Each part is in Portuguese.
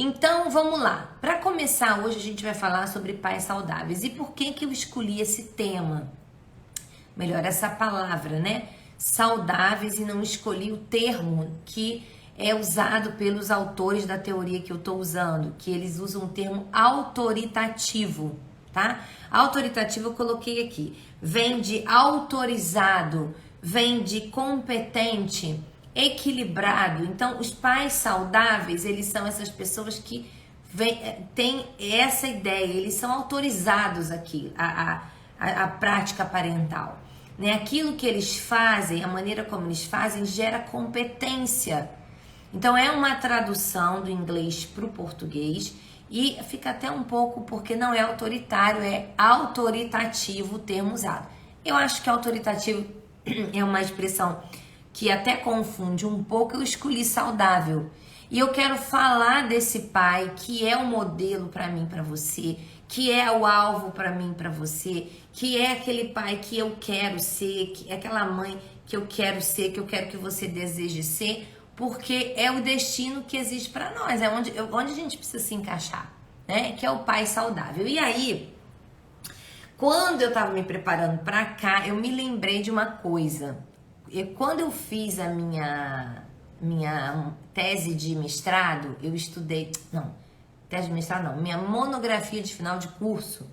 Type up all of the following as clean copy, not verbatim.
Então, vamos lá. Para começar, hoje a gente vai falar sobre pais saudáveis. E por que eu escolhi esse tema? Melhor, essa palavra, né? Saudáveis, e não escolhi o termo que é usado pelos autores da teoria que eu estou usando, que eles usam o termo autoritativo, tá? Autoritativo eu coloquei aqui. Vem de autorizado, vem de competente, equilibrado. Então, os pais saudáveis, eles são essas pessoas que têm essa ideia, eles são autorizados aqui, a prática parental. Né? Aquilo que eles fazem, a maneira como eles fazem, gera competência. Então, é uma tradução do inglês para o português e fica até um pouco, porque não é autoritário, é autoritativo o termo usado. Eu acho que autoritativo é uma expressão que até confunde um pouco. Eu escolhi saudável. E eu quero falar desse pai que é o modelo para mim, para você, que é o alvo para mim, para você, que é aquele pai que eu quero ser, que é aquela mãe que eu quero ser, que eu quero que você deseje ser, porque é o destino que existe para nós, é onde a gente precisa se encaixar, né? Que é o pai saudável. E aí, quando eu estava me preparando para cá, eu me lembrei de uma coisa. Quando eu fiz a minha tese de mestrado, eu estudei... Não, tese de mestrado não. Minha monografia de final de curso,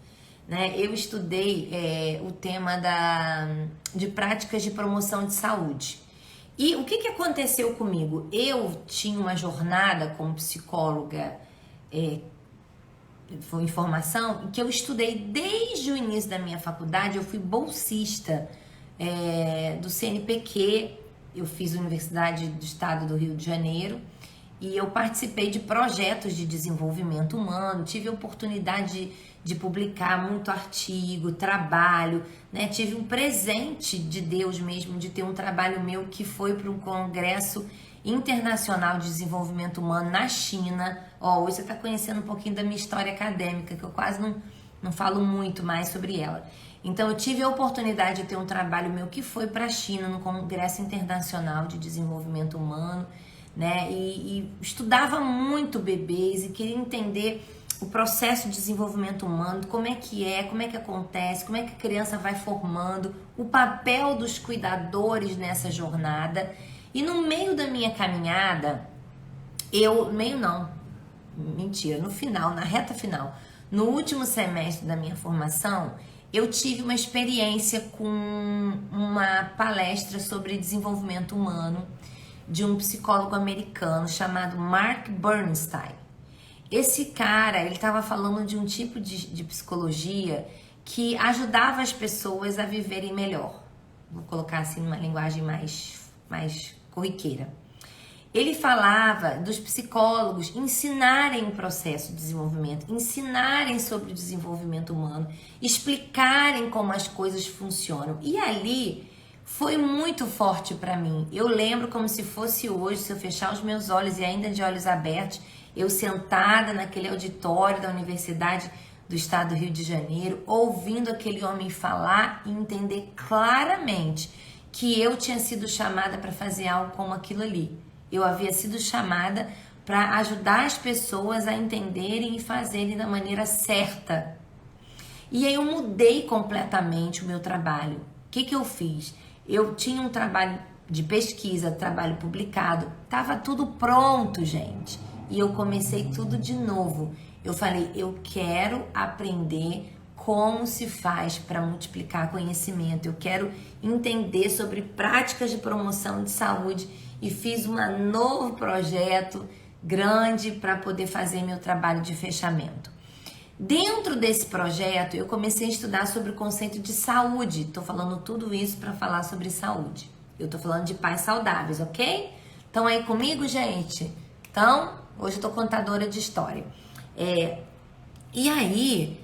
né? Eu estudei o tema de práticas de promoção de saúde. E o que aconteceu comigo? Eu tinha uma jornada como psicóloga em formação, em que eu estudei desde o início da minha faculdade. Eu fui bolsista do CNPq, eu fiz a Universidade do Estado do Rio de Janeiro e eu participei de projetos de desenvolvimento humano, tive a oportunidade de publicar muito artigo, trabalho, né? Tive um presente de Deus mesmo, de ter um trabalho meu que foi para um congresso internacional de desenvolvimento humano na China. Hoje você está conhecendo um pouquinho da minha história acadêmica, que eu quase não falo muito mais sobre ela. Então, eu tive a oportunidade de ter um trabalho meu que foi para a China, no Congresso Internacional de Desenvolvimento Humano, né? E estudava muito bebês e queria entender o processo de desenvolvimento humano, como é que acontece, como é que a criança vai formando, o papel dos cuidadores nessa jornada. E no meio da minha caminhada, no final, na reta final, no último semestre da minha formação, eu tive uma experiência com uma palestra sobre desenvolvimento humano de um psicólogo americano chamado Mark Bernstein. Esse cara, ele estava falando de um tipo de psicologia que ajudava as pessoas a viverem melhor. Vou colocar assim numa linguagem mais corriqueira. Ele falava dos psicólogos ensinarem o processo de desenvolvimento, ensinarem sobre o desenvolvimento humano, explicarem como as coisas funcionam. E ali foi muito forte para mim. Eu lembro como se fosse hoje, se eu fechar os meus olhos e ainda de olhos abertos, eu sentada naquele auditório da Universidade do Estado do Rio de Janeiro, ouvindo aquele homem falar e entender claramente que eu tinha sido chamada para fazer algo como aquilo ali. Eu havia sido chamada para ajudar as pessoas a entenderem e fazerem da maneira certa. E aí eu mudei completamente o meu trabalho. O que eu fiz? Eu tinha um trabalho de pesquisa, trabalho publicado, estava tudo pronto, gente. E eu comecei tudo de novo. Eu falei, eu quero aprender como se faz para multiplicar conhecimento. Eu quero entender sobre práticas de promoção de saúde. E fiz um novo projeto grande para poder fazer meu trabalho de fechamento. Dentro desse projeto, eu comecei a estudar sobre o conceito de saúde. Estou falando tudo isso para falar sobre saúde. Eu estou falando de pais saudáveis, ok? Estão aí comigo, gente? Então, hoje eu estou contadora de história. E aí,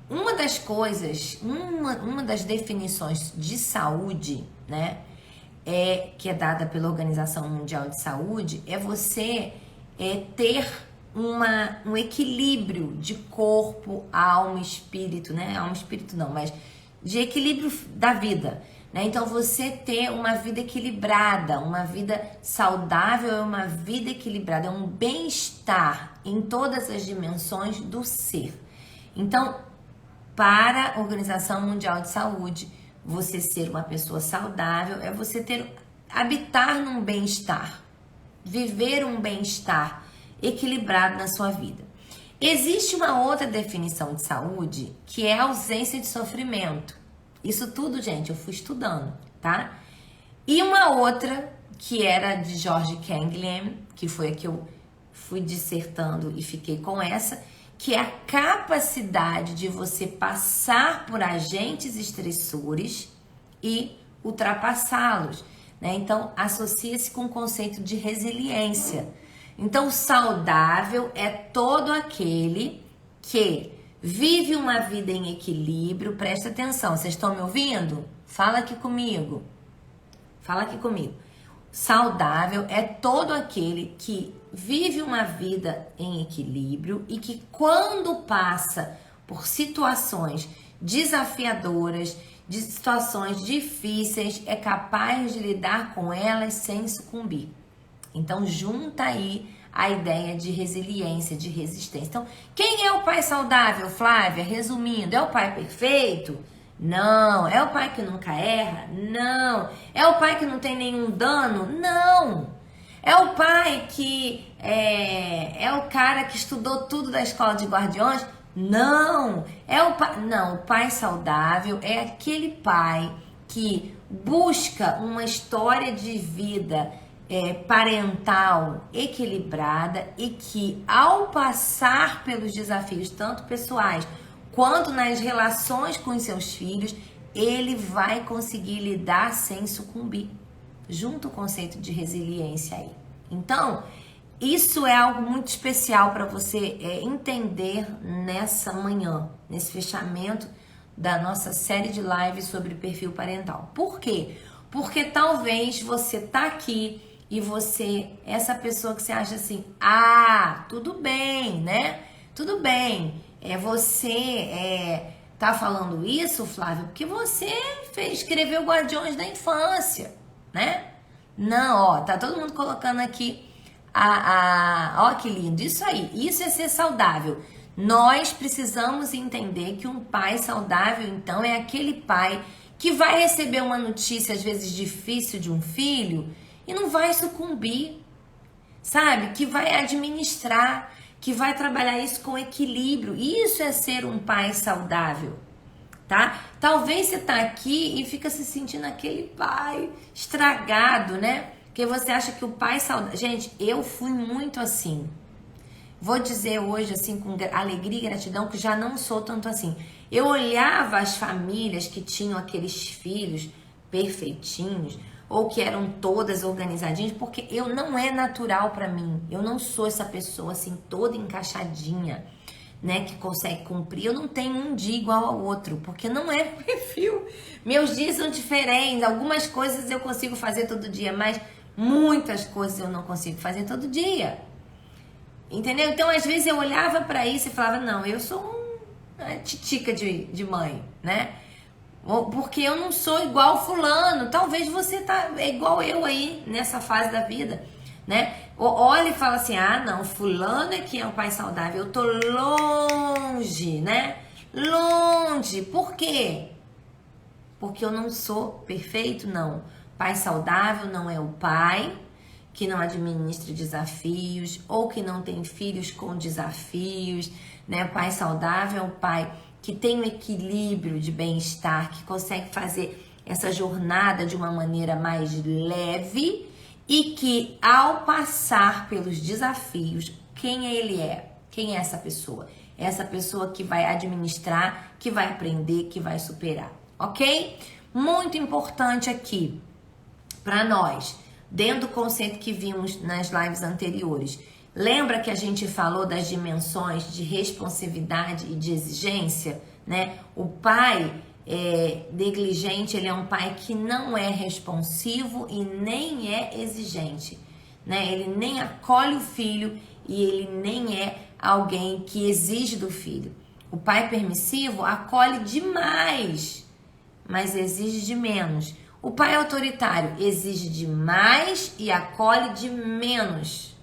uma das coisas, uma das definições de saúde, né? Que é dada pela Organização Mundial de Saúde, é você ter um equilíbrio de corpo, alma e espírito, né? Alma e espírito não, mas de equilíbrio da vida. né? Então você ter uma vida equilibrada, uma vida saudável é uma vida equilibrada, é um bem-estar em todas as dimensões do ser. Então, para a Organização Mundial de Saúde, você ser uma pessoa saudável é você habitar num bem-estar, viver um bem-estar equilibrado na sua vida. Existe uma outra definição de saúde que é a ausência de sofrimento. Isso tudo, gente, eu fui estudando, tá? E uma outra que era de George Canguilhem, que foi a que eu fui dissertando e fiquei com essa, que é a capacidade de você passar por agentes estressores e ultrapassá-los, né? Então, associa-se com o conceito de resiliência. Então, saudável é todo aquele que vive uma vida em equilíbrio. Presta atenção, vocês estão me ouvindo? Fala aqui comigo. Fala aqui comigo. Saudável é todo aquele que vive uma vida em equilíbrio e que quando passa por situações desafiadoras, de situações difíceis, é capaz de lidar com elas sem sucumbir. Então, junta aí a ideia de resiliência, de resistência. Então, quem é o pai saudável, Flávia? Resumindo, é o pai perfeito? Não. É o pai que nunca erra? Não. É o pai que não tem nenhum dano? Não. É o pai que é o cara que estudou tudo da escola de guardiões? Não. Não, o pai saudável é aquele pai que busca uma história de vida parental equilibrada e que, ao passar pelos desafios, tanto pessoais quanto nas relações com os seus filhos, ele vai conseguir lidar sem sucumbir, junto ao conceito de resiliência aí. Então, isso é algo muito especial para você entender nessa manhã, nesse fechamento da nossa série de lives sobre perfil parental. Por quê? Porque talvez você tá aqui e você, essa pessoa que você acha assim, tudo bem, né? Tudo bem. Você tá falando isso, Flávio, porque você escreveu Guardiões da Infância, né? Não, tá todo mundo colocando aqui ó que lindo, isso aí, isso é ser saudável. Nós precisamos entender que um pai saudável, então, é aquele pai que vai receber uma notícia, às vezes difícil, de um filho e não vai sucumbir, sabe? Que vai administrar, que vai trabalhar isso com equilíbrio. Isso é ser um pai saudável, tá? Talvez você tá aqui e fica se sentindo aquele pai estragado, né? Porque você acha que o pai saudável... Gente, eu fui muito assim. Vou dizer hoje, assim, com alegria e gratidão, que já não sou tanto assim. Eu olhava as famílias que tinham aqueles filhos perfeitinhos, ou que eram todas organizadinhas, porque não é natural pra mim. Eu não sou essa pessoa assim toda encaixadinha, né, que consegue cumprir. Eu não tenho um dia igual ao outro, porque não é perfil. Meus dias são diferentes. Algumas coisas eu consigo fazer todo dia, mas muitas coisas eu não consigo fazer todo dia. Entendeu? Então, às vezes eu olhava pra isso e falava, não, eu sou uma titica de mãe, né? Porque eu não sou igual fulano. Talvez você é igual eu aí nessa fase da vida, né? Olha e fala assim, não, fulano é que é um pai saudável. Eu tô longe, né? Longe. Por quê? Porque eu não sou perfeito, não. Pai saudável não é o pai que não administra desafios ou que não tem filhos com desafios, né? Pai saudável é o pai que tem um equilíbrio de bem-estar, que consegue fazer essa jornada de uma maneira mais leve e que, ao passar pelos desafios, quem ele é? Quem é essa pessoa? É essa pessoa que vai administrar, que vai aprender, que vai superar, ok? Muito importante aqui para nós, dentro do conceito que vimos nas lives anteriores. Lembra que a gente falou das dimensões de responsividade e de exigência, né? O pai negligente, ele é um pai que não é responsivo e nem é exigente, né? Ele nem acolhe o filho e ele nem é alguém que exige do filho. O pai permissivo acolhe demais, mas exige de menos. O pai autoritário exige de mais e acolhe de menos.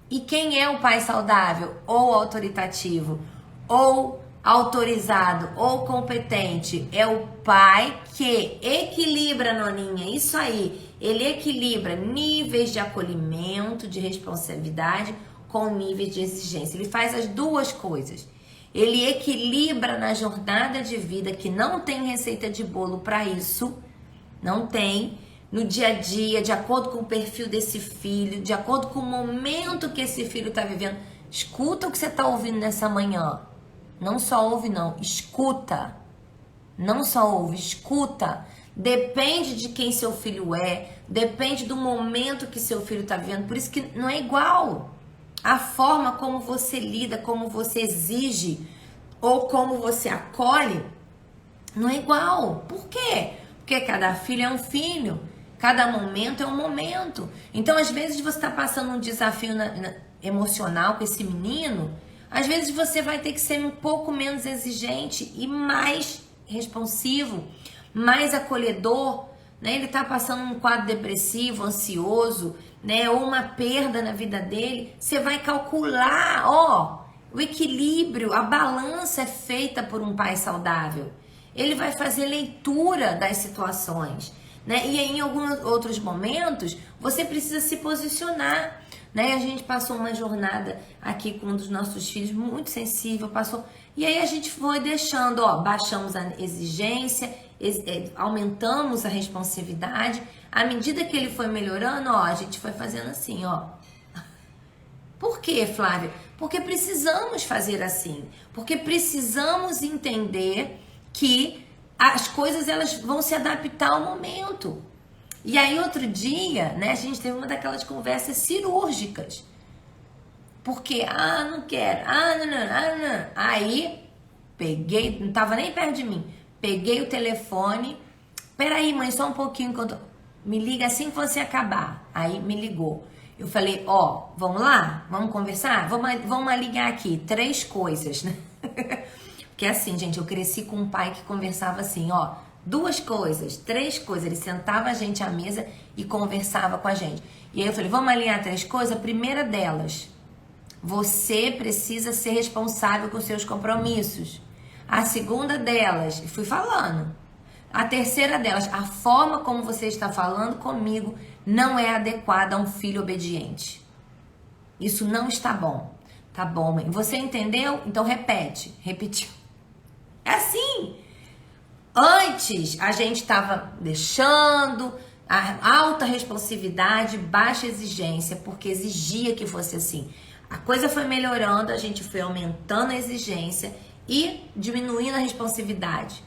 E quem é o pai saudável ou autoritativo ou autorizado ou competente? É o pai que equilibra, Noninha, isso aí. Ele equilibra níveis de acolhimento, de responsabilidade com níveis de exigência. Ele faz as duas coisas. Ele equilibra na jornada de vida, que não tem receita de bolo para isso, não tem, no dia a dia, de acordo com o perfil desse filho, de acordo com o momento que esse filho está vivendo. Escuta o que você está ouvindo nessa manhã. Não só ouve, não. Escuta. Não só ouve, escuta. Depende de quem seu filho é, depende do momento que seu filho está vivendo. Por isso que não é igual. A forma como você lida, como você exige ou como você acolhe, não é igual. Por quê? Porque cada filho é um filho, cada momento é um momento. Então, às vezes, você está passando um desafio emocional com esse menino, às vezes você vai ter que ser um pouco menos exigente e mais responsivo, mais acolhedor, né? Ele está passando um quadro depressivo, ansioso, né? Ou uma perda na vida dele. Você vai calcular, ó, o equilíbrio, a balança é feita por um pai saudável. Ele vai fazer leitura das situações, né? E em alguns outros momentos, você precisa se posicionar, né? A gente passou uma jornada aqui com um dos nossos filhos muito sensível, passou... E aí a gente foi deixando, ó, baixamos a exigência, aumentamos a responsividade. À medida que ele foi melhorando, ó, a gente foi fazendo assim, ó. Por quê, Flávia? Porque precisamos fazer assim. Porque precisamos entender que as coisas elas vão se adaptar ao momento. E aí outro dia, né, a gente teve uma daquelas conversas cirúrgicas. Porque, não quero, não. Aí, peguei, não tava nem perto de mim, peguei o telefone, peraí mãe, só um pouquinho, me liga assim que você acabar. Aí me ligou. Eu falei, ó, vamos lá? Vamos conversar? Vamos ligar aqui, 3 coisas, né? Porque assim, gente, eu cresci com um pai que conversava assim, ó, 2 coisas, 3 coisas. Ele sentava a gente à mesa e conversava com a gente. E aí eu falei, vamos alinhar 3 coisas? A primeira delas, você precisa ser responsável com seus compromissos. A segunda delas, fui falando. A terceira delas, a forma como você está falando comigo não é adequada a um filho obediente. Isso não está bom. Tá bom, mãe. Você entendeu? Então repete. Repetiu. É assim. Antes, a gente estava deixando a alta responsividade, baixa exigência, porque exigia que fosse assim. A coisa foi melhorando, a gente foi aumentando a exigência e diminuindo a responsividade.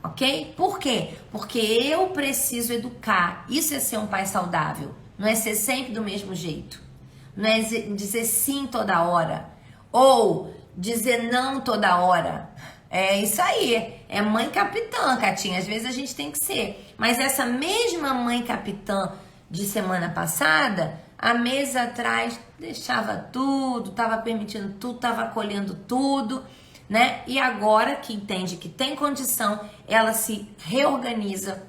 Ok? Por quê? Porque eu preciso educar. Isso é ser um pai saudável. Não é ser sempre do mesmo jeito. Não é dizer sim toda hora. Ou dizer não toda hora. É isso aí. É mãe capitã, Catinha. Às vezes a gente tem que ser. Mas essa mesma mãe capitã de semana passada, há meses atrás, deixava tudo, estava permitindo tudo, estava acolhendo tudo, né? E agora que entende que tem condição, ela se reorganiza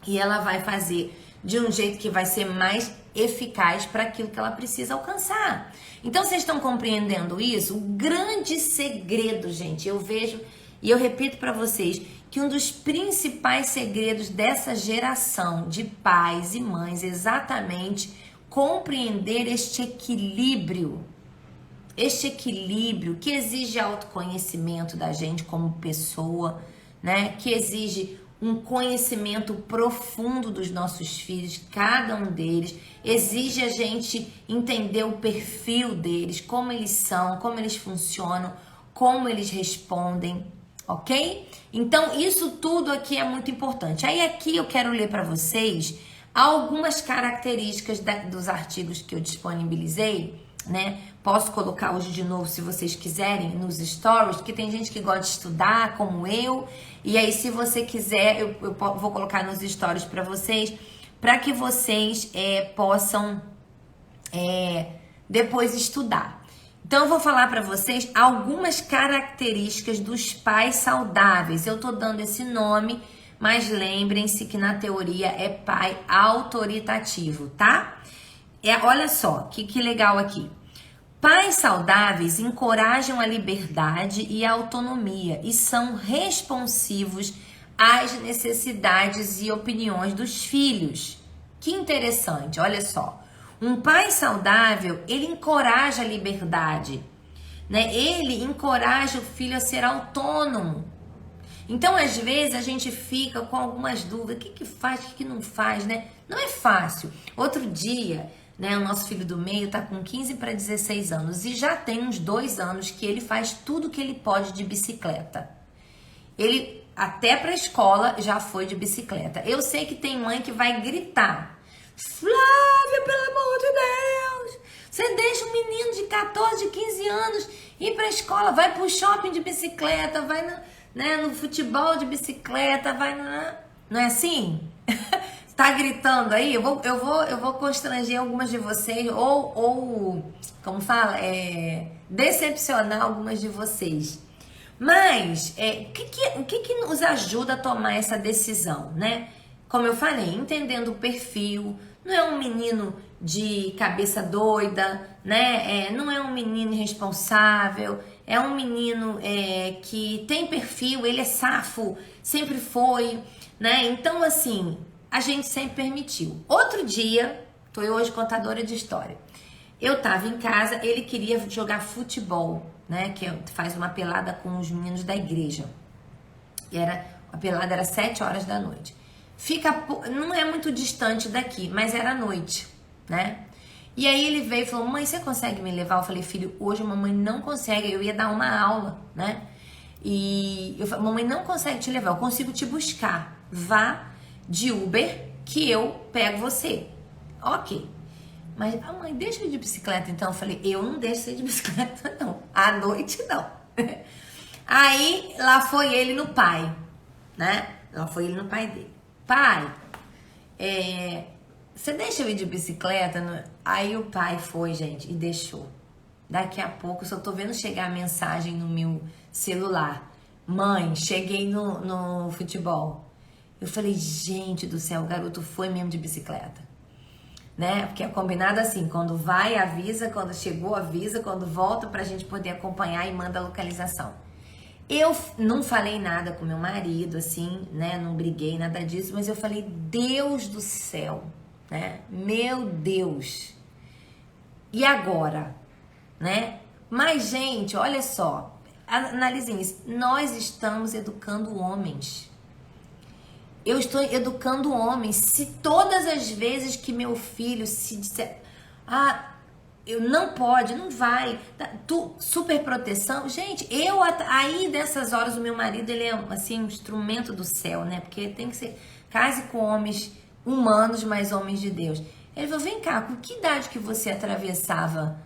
e ela vai fazer de um jeito que vai ser mais eficaz para aquilo que ela precisa alcançar. Então, vocês estão compreendendo isso? O grande segredo, gente, eu vejo e eu repito para vocês que um dos principais segredos dessa geração de pais e mães é exatamente compreender este equilíbrio que exige autoconhecimento da gente como pessoa, né? Que exige um conhecimento profundo dos nossos filhos, cada um deles, exige a gente entender o perfil deles, como eles são, como eles funcionam, como eles respondem, ok? Então, isso tudo aqui é muito importante. Aí aqui eu quero ler para vocês algumas características dos artigos que eu disponibilizei, né? Posso colocar hoje de novo, se vocês quiserem, nos stories, porque tem gente que gosta de estudar, como eu. E aí, se você quiser, eu vou colocar nos stories para vocês, para que vocês possam depois estudar. Então, eu vou falar para vocês algumas características dos pais saudáveis. Eu tô dando esse nome mas lembrem-se que na teoria é pai autoritativo, tá? Olha só, que legal aqui. Pais saudáveis encorajam a liberdade e a autonomia e são responsivos às necessidades e opiniões dos filhos. Que interessante, olha só. Um pai saudável, ele encoraja a liberdade, né? Ele encoraja o filho a ser autônomo. Então, às vezes, a gente fica com algumas dúvidas. O que faz, o que não faz, né? Não é fácil. Outro dia, né, o nosso filho do meio tá com 15 para 16 anos e já tem uns 2 anos que ele faz tudo que ele pode de bicicleta. Ele até para a escola já foi de bicicleta. Eu sei que tem mãe que vai gritar: Flávia, pelo amor de Deus, você deixa um menino de 14, 15 anos ir para a escola, vai pro shopping de bicicleta, vai no futebol de bicicleta, vai não é assim? Tá gritando aí? Eu vou constranger algumas de vocês ou como fala, decepcionar algumas de vocês. Mas o que nos ajuda a tomar essa decisão, né? Como eu falei, entendendo o perfil, não é um menino de cabeça doida, né? Não é um menino irresponsável, é um menino que tem perfil, ele é safo, sempre foi, né? Então, assim, a gente sempre permitiu. Outro dia, tô eu hoje contadora de história, eu tava em casa, ele queria jogar futebol, né? Que faz uma pelada com os meninos da igreja. E a pelada era 7 horas da noite. Não é muito distante daqui, mas era noite, né? E aí ele veio e falou: mãe, você consegue me levar? Eu falei: filho, hoje a mamãe não consegue, eu ia dar uma aula, né? E eu falei: mamãe não consegue te levar, eu consigo te buscar. Vá de Uber que eu pego você. Ok. Mas, mãe, deixa eu ir de bicicleta então. Eu falei: eu não deixo você ir de bicicleta não, à noite não. Aí lá foi ele no pai, né? Lá foi ele no pai dele: pai, você deixa eu ir de bicicleta? Aí o pai foi, gente, e deixou. Daqui a pouco, eu só tô vendo chegar a mensagem no meu celular: mãe, cheguei no futebol. Eu falei: gente do céu, o garoto foi mesmo de bicicleta, né? Porque é combinado assim: quando vai, avisa, quando chegou, avisa, quando volta, pra gente poder acompanhar e manda a localização. Eu não falei nada com meu marido, assim, né? Não briguei, nada disso, mas eu falei: Deus do céu, né? Meu Deus. E agora, né? Mas, gente, olha só, analisem isso. Nós estamos educando homens. Eu estou educando homens. Se todas as vezes que meu filho se disser: eu não pode, não vai, super proteção, gente, aí dessas horas o meu marido, ele é assim, um instrumento do céu, né? Porque tem que ser, case com homens humanos, mas homens de Deus. Ele falou: vem cá, com que idade que você atravessava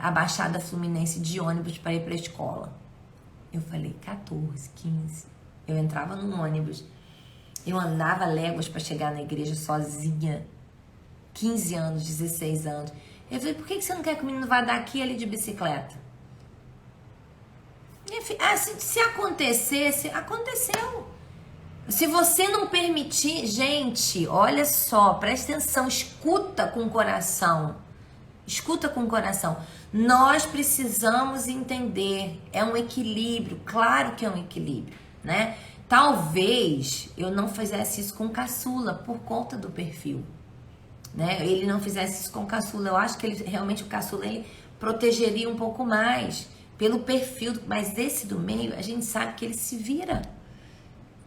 a Baixada Fluminense de ônibus para ir para a escola? Eu falei: 14, 15. Eu entrava num ônibus, eu andava léguas para chegar na igreja sozinha, 15 anos, 16 anos. Eu falei: por que você não quer que o menino vá daqui ali de bicicleta? Se acontecesse, aconteceu. Se você não permitir, gente, olha só, presta atenção, escuta com o coração. Escuta com o coração. Nós precisamos entender, é um equilíbrio, claro que é um equilíbrio, né? Talvez eu não fizesse isso com o caçula por conta do perfil, né? Ele não fizesse isso com o caçula. Eu acho que realmente o caçula ele protegeria um pouco mais pelo perfil, mas esse do meio a gente sabe que ele se vira.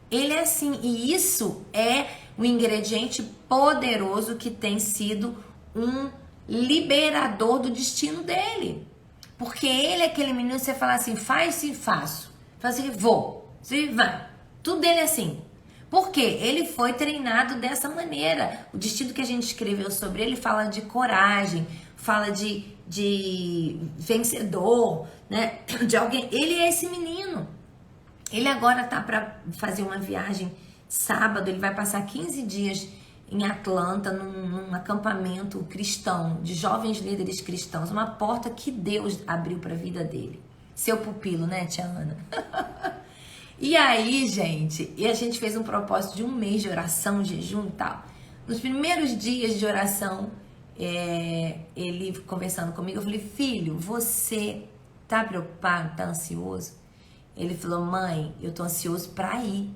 Ele é assim, e isso é um ingrediente poderoso que tem sido um liberador do destino dele. Porque ele é aquele menino que você fala assim: faz sim, faço. Faz assim, vou. Se vai. Tudo dele é assim. Por quê? Ele foi treinado dessa maneira. O destino que a gente escreveu sobre ele fala de coragem, fala de vencedor, né? De alguém. Ele é esse menino. Ele agora tá para fazer uma viagem sábado, ele vai passar 15 dias em Atlanta, num acampamento cristão, de jovens líderes cristãos, uma porta que Deus abriu para a vida dele. Seu pupilo, né, tia Ana? E aí, gente, e a gente fez um propósito de 1 mês de oração, jejum e tal. Nos primeiros dias de oração, ele conversando comigo, eu falei, filho, você tá preocupado, tá ansioso? Ele falou, mãe, eu tô ansioso pra ir.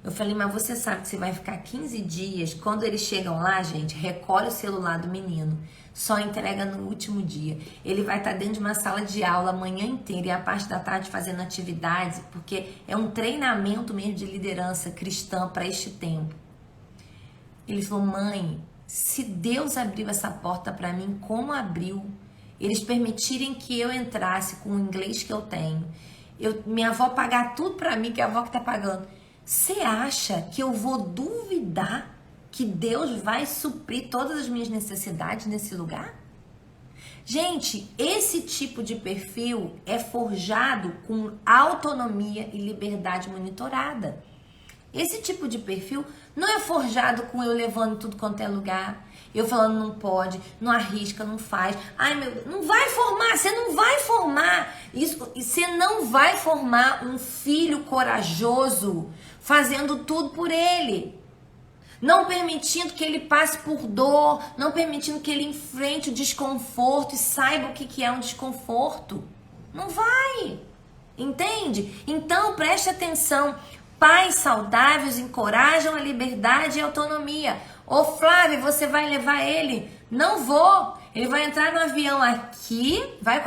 Eu falei, mas você sabe que você vai ficar 15 dias. Quando eles chegam lá, gente, recolhe o celular do menino. Só entrega no último dia. Ele vai estar dentro de uma sala de aula a manhã inteira e a parte da tarde fazendo atividades, porque é um treinamento mesmo de liderança cristã para este tempo. Ele falou, mãe, se Deus abriu essa porta para mim, como abriu? Eles permitirem que eu entrasse com o inglês que eu tenho. Minha avó pagar tudo para mim, que é a avó que tá pagando. Você acha que eu vou duvidar que Deus vai suprir todas as minhas necessidades nesse lugar? Gente, esse tipo de perfil é forjado com autonomia e liberdade monitorada. Esse tipo de perfil não é forjado com eu levando tudo quanto é lugar, eu falando não pode, não arrisca, não faz. Ai, meu Deus, não vai formar, você não vai formar. Você não vai formar um filho corajoso fazendo tudo por ele. Não permitindo que ele passe por dor, não permitindo que ele enfrente o desconforto e saiba o que é um desconforto. Não vai. Entende? Então, preste atenção. Pais saudáveis encorajam a liberdade e a autonomia. Ô Flávia, você vai levar ele? Não vou. Ele vai entrar no avião aqui, vai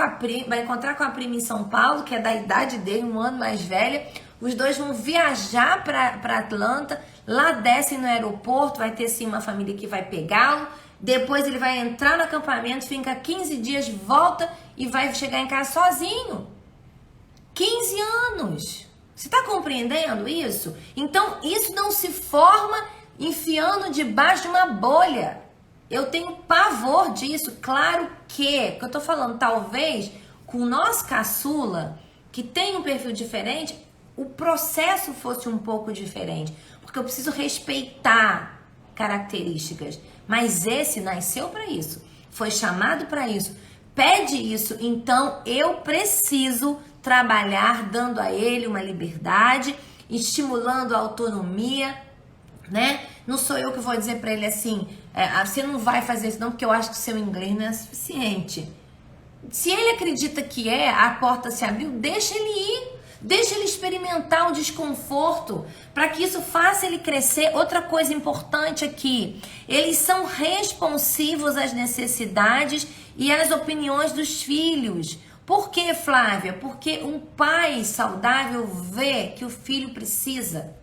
encontrar com a prima em São Paulo, que é da idade dele, 1 ano mais velha. Os dois vão viajar para Atlanta. Lá descem no aeroporto, vai ter sim uma família que vai pegá-lo. Depois ele vai entrar no acampamento, fica 15 dias, volta e vai chegar em casa sozinho. 15 anos. Você está compreendendo isso? Então, isso não se forma enfiando debaixo de uma bolha. Eu tenho pavor disso. Claro que eu tô falando, talvez, com o nosso caçula, que tem um perfil diferente, o processo fosse um pouco diferente. Porque eu preciso respeitar características. Mas esse nasceu para isso. Foi chamado para isso. Pede isso. Então, eu preciso trabalhar dando a ele uma liberdade, estimulando a autonomia, né? Não sou eu que vou dizer para ele assim, você não vai fazer isso não, porque eu acho que o seu inglês não é suficiente. Se ele acredita que a porta se abriu, deixa ele ir. Deixa ele experimentar o desconforto, para que isso faça ele crescer. Outra coisa importante aqui, eles são responsivos às necessidades e às opiniões dos filhos. Por que, Flávia? Porque um pai saudável vê que o filho precisa,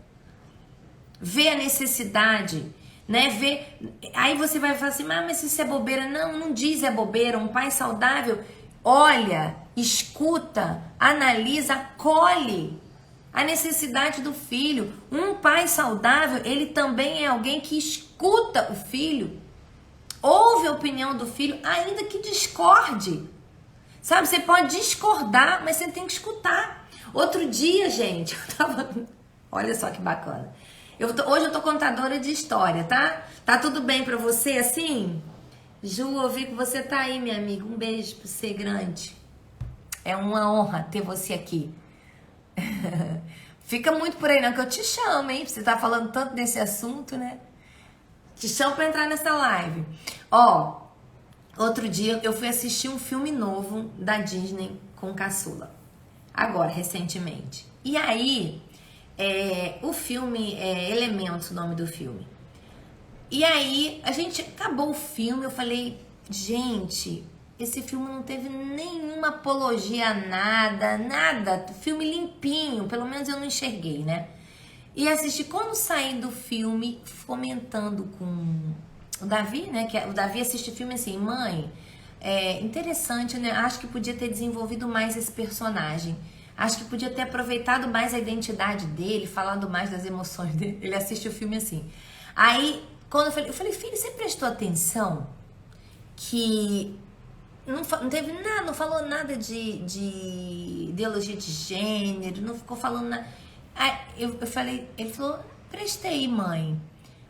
vê a necessidade, né? Aí você vai falar assim, mas isso é bobeira. Não, não diz é bobeira. Um pai saudável olha, escuta, analisa, acolhe a necessidade do filho. Um pai saudável, ele também é alguém que escuta o filho, ouve a opinião do filho, ainda que discorde. Sabe, você pode discordar, mas você tem que escutar. Outro dia, gente, olha só que bacana. Hoje eu tô contadora de história, tá? Tá tudo bem pra você assim? Ju, eu vi que você tá aí, minha amiga. Um beijo pra você, grande. É uma honra ter você aqui. Fica muito por aí não, que eu te chamo, hein? Você tá falando tanto desse assunto, né? Te chamo pra entrar nessa live. Ó, outro dia eu fui assistir um filme novo da Disney com o caçula. Agora, recentemente. E aí, o filme é Elementos, o nome do filme. E aí, a gente acabou o filme, eu falei, gente, esse filme não teve nenhuma apologia a nada, filme limpinho, pelo menos eu não enxerguei, né? E assisti, quando saí do filme, comentando com o Davi, né? Que o Davi assiste o filme assim, mãe, interessante, né? Acho que podia ter desenvolvido mais esse personagem. Acho que podia ter aproveitado mais a identidade dele, falado mais das emoções dele. Ele assiste o filme assim. Aí, quando eu falei, filho, você prestou atenção que não teve nada, não falou nada de ideologia de gênero, não ficou falando nada. Aí eu falei, ele falou, prestei, mãe.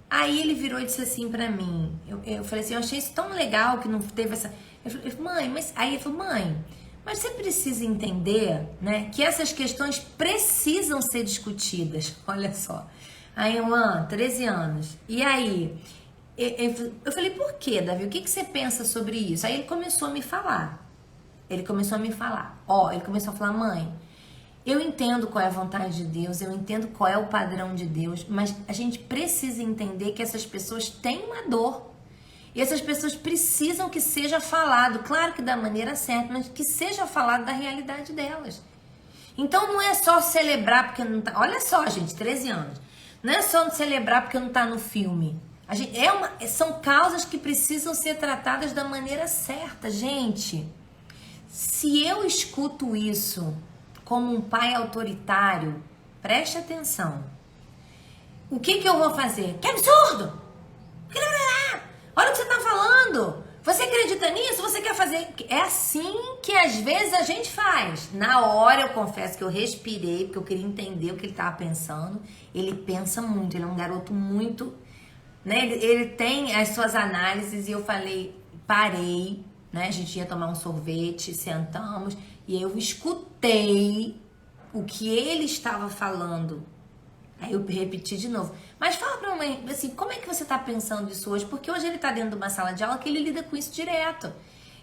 Aí ele virou e disse assim pra mim, eu falei assim, eu achei isso tão legal que não teve essa... Eu falei, mãe, mas... Aí ele falou, mãe, Mas você precisa entender, né, que essas questões precisam ser discutidas. Olha só. A irmã, 13 anos. E aí, eu falei, por quê, Davi? O que você pensa sobre isso? Aí ele começou a me falar. Ele começou a falar, mãe, eu entendo qual é a vontade de Deus, eu entendo qual é o padrão de Deus, mas a gente precisa entender que essas pessoas têm uma dor. E essas pessoas precisam que seja falado, claro que da maneira certa, mas que seja falado da realidade delas. Então não é só celebrar porque não tá... Olha só, gente, 13 anos. Não é só celebrar porque não tá no filme. São causas que precisam ser tratadas da maneira certa, gente. Se eu escuto isso como um pai autoritário, preste atenção. O que eu vou fazer? Que absurdo! Olha o que você está falando. Você acredita nisso? Você quer fazer... É assim que às vezes a gente faz. Na hora eu confesso que eu respirei, porque eu queria entender o que ele estava pensando. Ele pensa muito, ele é um garoto muito... né? Ele tem as suas análises e eu falei, parei, né? A gente ia tomar um sorvete, sentamos e eu escutei o que ele estava falando. Aí eu repeti de novo. Mas fala pra mãe, assim, como é que você tá pensando isso hoje? Porque hoje ele tá dentro de uma sala de aula que ele lida com isso direto.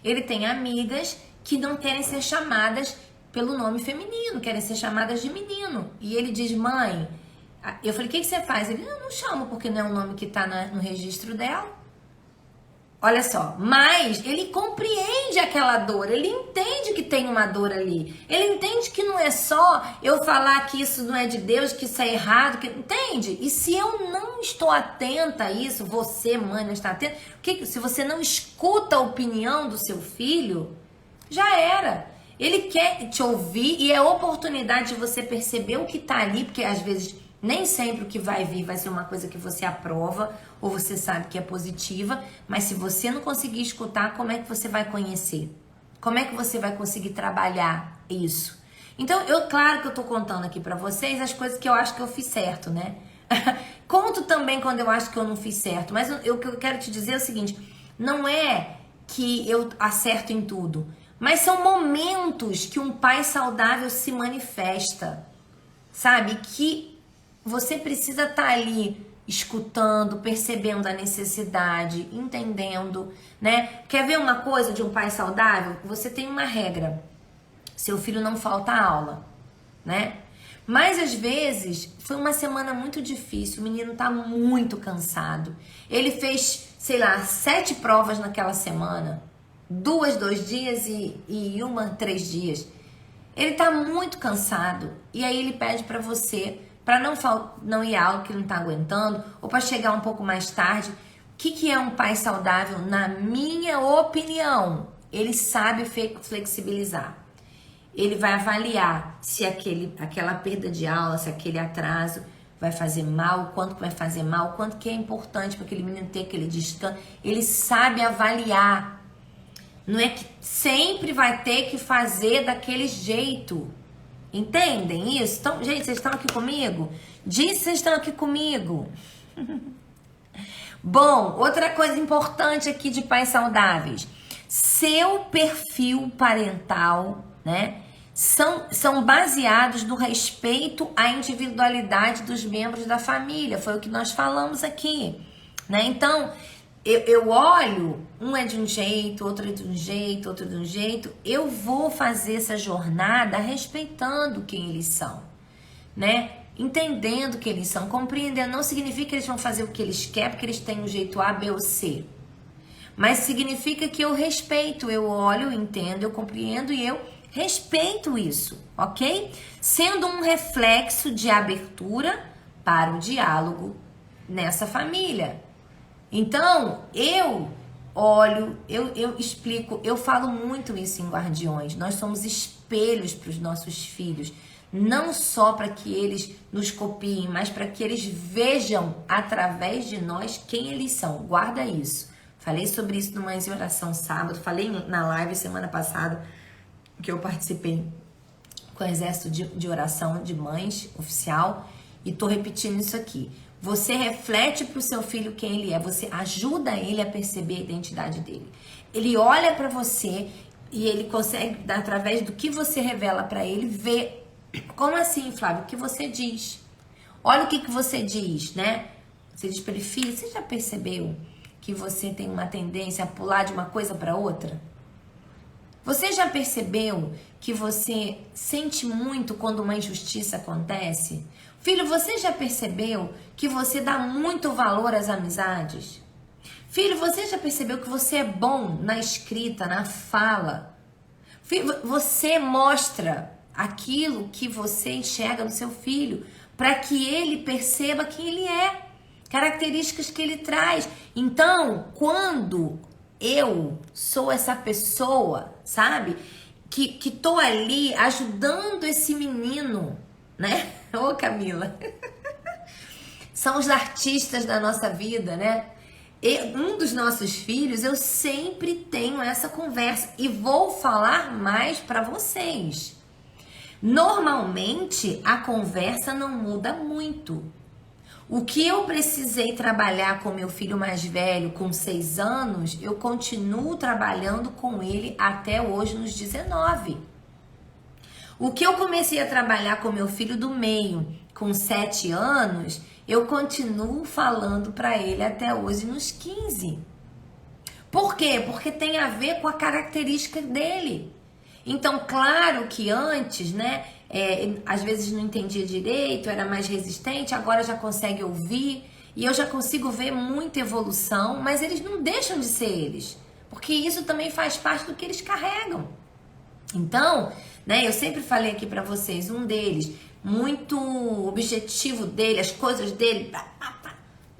Ele tem amigas que não querem ser chamadas pelo nome feminino, querem ser chamadas de menino. E ele diz, mãe... Eu falei, o que você faz? Ele, não chamo porque não é o nome que tá no registro dela. Olha só, mas ele compreende aquela dor, ele entende que tem uma dor ali. Ele entende que não é só eu falar que isso não é de Deus, que isso é errado, entende? E se eu não estou atenta a isso, você, mãe, não está atenta, se você não escuta a opinião do seu filho, já era. Ele quer te ouvir e é oportunidade de você perceber o que está ali, porque às vezes... Nem sempre o que vai vir vai ser uma coisa que você aprova ou você sabe que é positiva, mas se você não conseguir escutar, como é que você vai conhecer? Como é que você vai conseguir trabalhar isso? Então, claro que eu tô contando aqui pra vocês as coisas que eu acho que eu fiz certo, né? Conto também quando eu acho que eu não fiz certo, mas o que eu quero te dizer é o seguinte, não é que eu acerto em tudo, mas são momentos que um pai saudável se manifesta, sabe? Que você precisa estar ali escutando, percebendo a necessidade, entendendo, né? Quer ver uma coisa de um pai saudável? Você tem uma regra. Seu filho não falta aula, né? Mas às vezes foi uma semana muito difícil, o menino tá muito cansado. Ele fez, sei lá, 7 provas naquela semana. 2, 2 dias e uma, 3 dias. Ele tá muito cansado. E aí ele pede pra você... para não ir algo que não tá aguentando, ou para chegar um pouco mais tarde. O que é um pai saudável? Na minha opinião, ele sabe flexibilizar. Ele vai avaliar se aquela perda de aula, se aquele atraso vai fazer mal, quanto vai fazer mal, quanto que é importante para aquele menino ter aquele descanso. Ele sabe avaliar. Não é que sempre vai ter que fazer daquele jeito. Entendem isso? Então, gente, vocês estão aqui comigo? Diz se vocês estão aqui comigo. Bom, outra coisa importante aqui de pais saudáveis. Seu perfil parental, né? São baseados no respeito à individualidade dos membros da família. Foi o que nós falamos aqui, né? Então... Eu olho, um é de um jeito, outro é de um jeito, outro de um jeito. Eu vou fazer essa jornada respeitando quem eles são, né? Entendendo quem eles são, compreendendo. Não significa que eles vão fazer o que eles querem, porque eles têm um jeito A, B ou C. Mas significa que eu respeito, eu olho, eu entendo, eu compreendo e eu respeito isso, ok? Sendo um reflexo de abertura para o diálogo nessa família. Então, eu olho, eu explico, eu falo muito isso em Guardiões. Nós somos espelhos para os nossos filhos, não só para que eles nos copiem, mas para que eles vejam através de nós quem eles são. Guarda isso. Falei sobre isso no Mães em Oração sábado, falei na live semana passada que eu participei com o Exército de Oração de Mães oficial e tô repetindo isso aqui. Você reflete para o seu filho quem ele é. Você ajuda ele a perceber a identidade dele. Ele olha para você, E ele consegue, através do que você revela para ele, ver. Como assim, Flávio? O que você diz? Olha o que você diz, né? Você diz para ele, filho, você já percebeu que você tem uma tendência a pular de uma coisa para outra? Você já percebeu que você sente muito quando uma injustiça acontece? Filho, você já percebeu que você dá muito valor às amizades? Filho, você já percebeu que você é bom na escrita, na fala? Filho, você mostra aquilo que você enxerga no seu filho para que ele perceba quem ele é, características que ele traz. Então, quando eu sou essa pessoa, sabe, que tô ali ajudando esse menino, né? Ô, Camila, são os artistas da nossa vida, né? Um dos nossos filhos, eu sempre tenho essa conversa e vou falar mais para vocês. Normalmente, a conversa não muda muito. O que eu precisei trabalhar com meu filho mais velho, com 6 anos, eu continuo trabalhando com ele até hoje, nos 19. O que eu comecei a trabalhar com meu filho do meio, com 7 anos, eu continuo falando para ele até hoje, nos 15. Por quê? Porque tem a ver com a característica dele. Então, claro que antes, né, às vezes não entendia direito, era mais resistente, agora já consegue ouvir e eu já consigo ver muita evolução, mas eles não deixam de ser eles, porque isso também faz parte do que eles carregam. Então, né, eu sempre falei aqui pra vocês, um deles, muito objetivo dele, as coisas dele,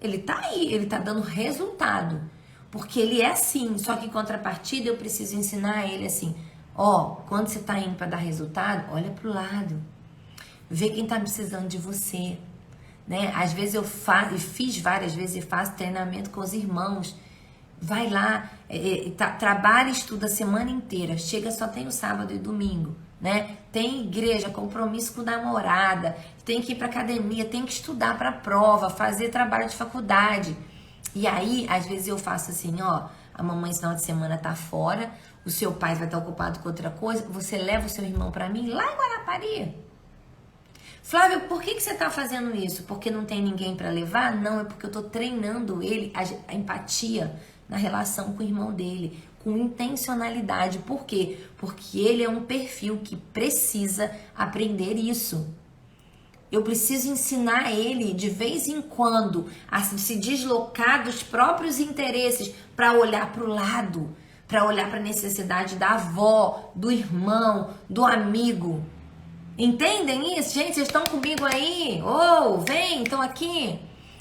ele tá aí, ele tá dando resultado, porque ele é assim, só que em contrapartida eu preciso ensinar ele assim, ó, quando você tá indo pra dar resultado, olha pro lado, vê quem tá precisando de você, né? Às vezes eu fiz várias vezes e faço treinamento com os irmãos. Vai lá, trabalha e estuda a semana inteira. Chega, só tem o sábado e domingo, né? Tem igreja, compromisso com namorada, tem que ir pra academia, tem que estudar pra prova, fazer trabalho de faculdade. E aí, às vezes eu faço assim, ó, a mamãe esse final de semana tá fora, o seu pai vai estar ocupado com outra coisa, você leva o seu irmão pra mim lá em Guarapari. Flávio, por que você tá fazendo isso? Porque não tem ninguém pra levar? Não, é porque eu tô treinando ele, a empatia na relação com o irmão dele, com intencionalidade. Por quê? Porque ele é um perfil que precisa aprender isso. Eu preciso ensinar ele de vez em quando a se deslocar dos próprios interesses para olhar para o lado, para olhar para a necessidade da avó, do irmão, do amigo. Entendem isso? Gente, vocês estão comigo aí? Oh, vem, estão aqui.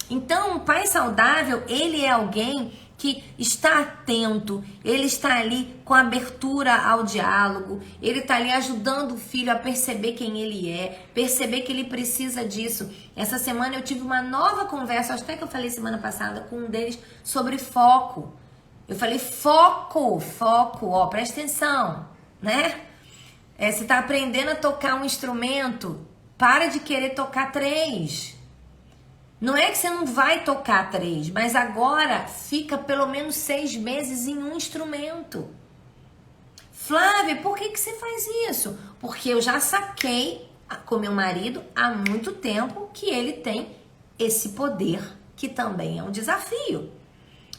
Então, um pai saudável, ele é alguém que está atento, ele está ali com abertura ao diálogo, ele está ali ajudando o filho a perceber quem ele é, perceber que ele precisa disso. Essa semana eu tive uma nova conversa, acho até que eu falei semana passada com um deles sobre foco. Eu falei foco, ó, presta atenção, né? Você está aprendendo a tocar um instrumento, para de querer tocar 3. Não é que você não vai tocar 3, mas agora fica pelo menos 6 meses em um instrumento. Flávia, por que você faz isso? Porque eu já saquei com meu marido há muito tempo que ele tem esse poder, que também é um desafio.